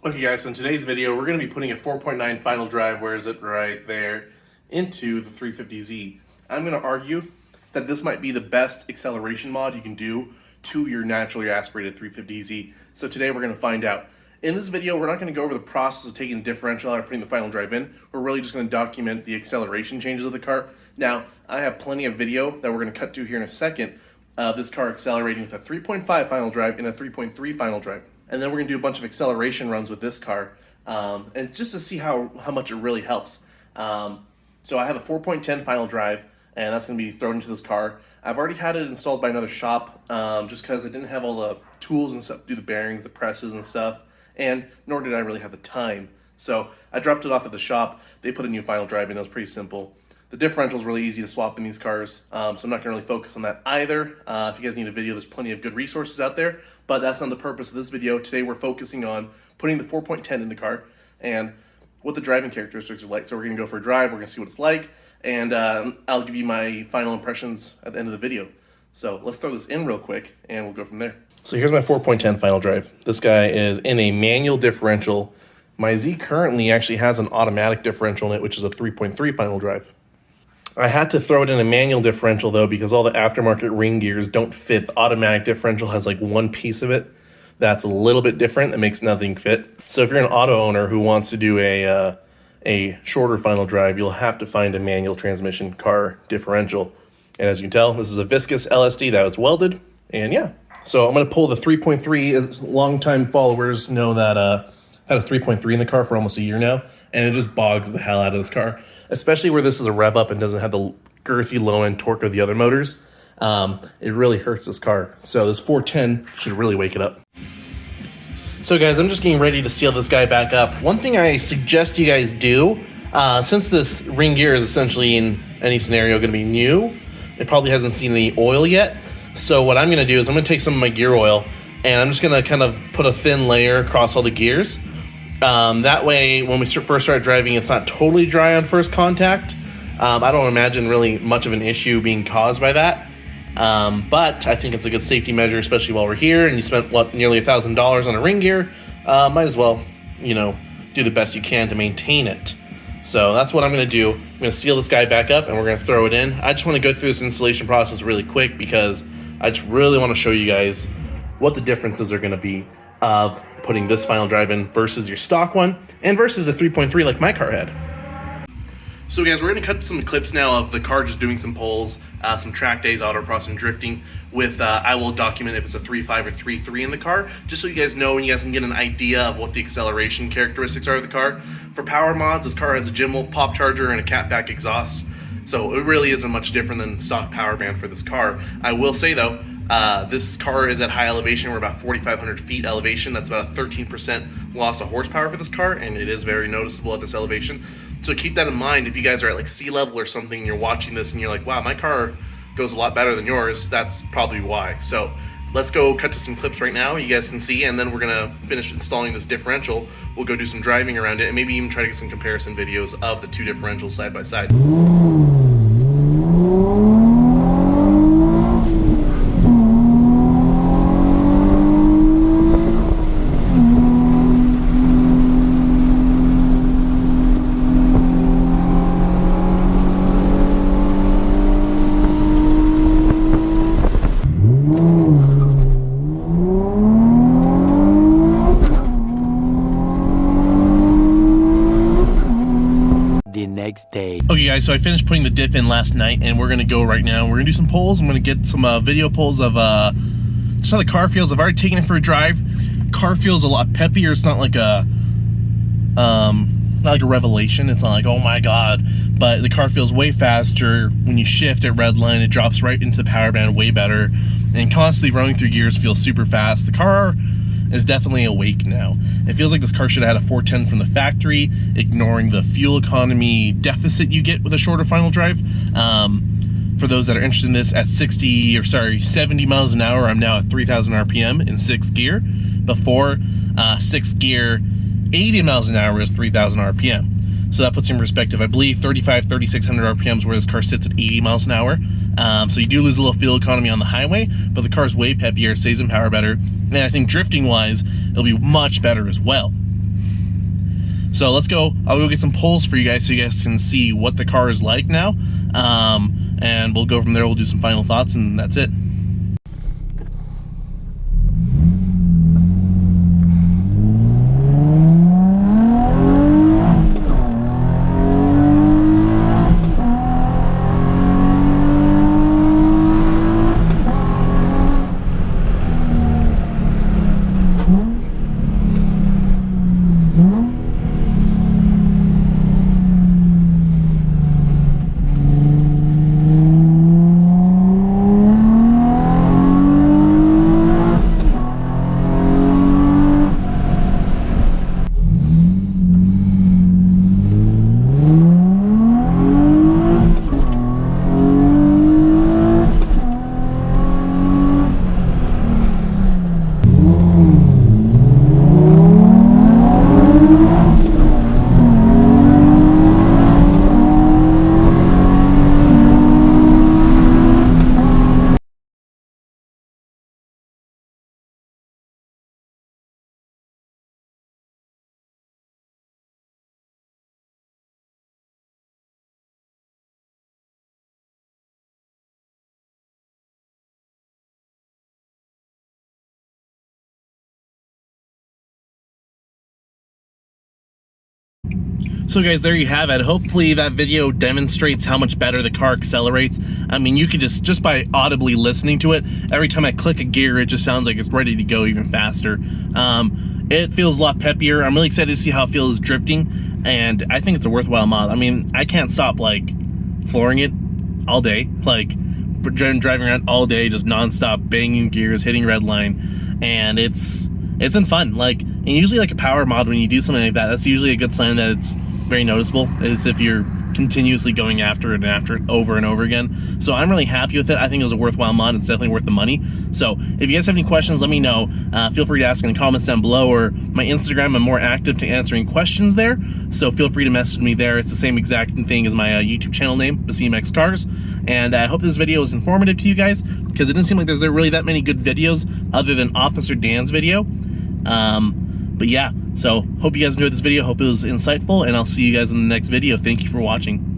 Okay guys, so in today's video, we're going to be putting a 4.9 final drive, where is it, right there, into the 350Z. I'm going to argue that this might be the best acceleration mod you can do to your naturally aspirated 350Z. So today we're going to find out. In this video, we're not going to go over the process of taking the differential out or putting the final drive in. We're really just going to document the acceleration changes of the car. Now, I have plenty of video that we're going to cut to here in a second of this car accelerating with a 3.5 final drive and a 3.3 final drive. And then we're gonna do a bunch of acceleration runs with this car, and just to see how much it really helps. So I have a 4.10 final drive, and that's gonna be thrown into this car. I've already had it installed by another shop, just because I didn't have all the tools and stuff to do the bearings, the presses and stuff, and nor did I really have the time. So I dropped it off at the shop. They put a new final drive in. It was pretty simple. The differential is really easy to swap in these cars, so I'm not gonna really focus on that either. If you guys need a video, there's plenty of good resources out there, but that's not the purpose of this video. Today we're focusing on putting the 4.10 in the car and what the driving characteristics are like. So we're gonna go for a drive, we're gonna see what it's like, and I'll give you my final impressions at the end of the video. So let's throw this in real quick and we'll go from there. So here's my 4.10 final drive. This guy is in a manual differential. My Z currently actually has an automatic differential in it, which is a 3.3 final drive. I had to throw it in a manual differential though, because all the aftermarket ring gears don't fit. The automatic differential has like one piece of it that's a little bit different that makes nothing fit. So if you're an auto owner who wants to do a shorter final drive, you'll have to find a manual transmission car differential. And as you can tell, this is a viscous LSD that was welded. And yeah, so I'm gonna pull the 3.3. As longtime followers know that I had a 3.3 in the car for almost a year now, and it just bogs the hell out of this car, especially where this is a rev up and doesn't have the girthy low end torque of the other motors. It really hurts this car. So this 410 should really wake it up. So guys, I'm just getting ready to seal this guy back up. One thing I suggest you guys do, since this ring gear is essentially in any scenario going to be new, it probably hasn't seen any oil yet. So what I'm going to do is I'm going to take some of my gear oil and I'm just going to kind of put a thin layer across all the gears. That way, when we first start driving, it's not totally dry on first contact. I don't imagine really much of an issue being caused by that. But I think it's a good safety measure, especially while we're here and you spent, nearly $1,000 on a ring gear. Might as well, do the best you can to maintain it. So that's what I'm going to do. I'm going to seal this guy back up and we're going to throw it in. I just want to go through this installation process really quick because I just really want to show you guys what the differences are going to be of putting this final drive in versus your stock one and versus a 3.3 like my car had. So guys, we're going to cut some clips now of the car just doing some pulls, some track days, autocross, and drifting with, I will document if it's a 3.5 or 3.3 in the car, just so you guys know and you guys can get an idea of what the acceleration characteristics are of the car. For power mods, this car has a Jim Wolf pop charger and a catback exhaust, so it really isn't much different than stock power band for this car. I will say though, this car is at high elevation. We're about 4,500 feet elevation. That's about a 13% loss of horsepower for this car, and it is very noticeable at this elevation. So keep that in mind if you guys are at like sea level or something and you're watching this and you're like, wow, my car goes a lot better than yours. That's probably why. So let's go cut to some clips right now. You guys can see, and then we're gonna finish installing this differential. We'll go do some driving around it and maybe even try to get some comparison videos of the two differentials side by side. Day. Okay guys, so I finished putting the diff in last night and we're gonna go right now. We're gonna do some polls. I'm gonna get some video polls of just how the car feels. I've already taken it for a drive. Car feels a lot peppier. It's not like a revelation. It's not like, oh my god, but the car feels way faster. When you shift at red line, it drops right into the power band way better, and constantly running through gears feels super fast. The car is definitely awake now. It feels like this car should have had a 410 from the factory, ignoring the fuel economy deficit you get with a shorter final drive. For those that are interested in this, at 70 miles an hour, I'm now at 3,000 RPM in 6th gear. Before 6th gear, 80 miles an hour is 3,000 RPM. So that puts in perspective, I believe 3,600 RPMs where this car sits at 80 miles an hour. So you do lose a little fuel economy on the highway, but the car's way peppier, stays in power better, and I think drifting wise, it'll be much better as well. So let's go. I'll go get some polls for you guys so you guys can see what the car is like now. And we'll go from there. We'll do some final thoughts, and that's it. So guys, there you have it. Hopefully that video demonstrates how much better the car accelerates. I mean, you could just by audibly listening to it, every time I click a gear, it just sounds like it's ready to go even faster. It feels a lot peppier. I'm really excited to see how it feels drifting, and I think it's a worthwhile mod. I mean, I can't stop like flooring it all day, like driving around all day, just non-stop banging gears, hitting red line, and it's been fun. Like, and usually like a power mod, when you do something like that, that's usually a good sign that it's very noticeable, is if you're continuously going after it and after it over and over again. So I'm really happy with it. I think it was a worthwhile mod. It's definitely worth the money. So if you guys have any questions, let me know. Feel free to ask in the comments down below, or my Instagram. I'm more active to answering questions there, so feel free to message me there. It's the same exact thing as my YouTube channel name, the CMX Cars. And I hope this video was informative to you guys, because it didn't seem like there's really that many good videos other than Officer Dan's video. But yeah, so hope you guys enjoyed this video. Hope it was insightful, and I'll see you guys in the next video. Thank you for watching.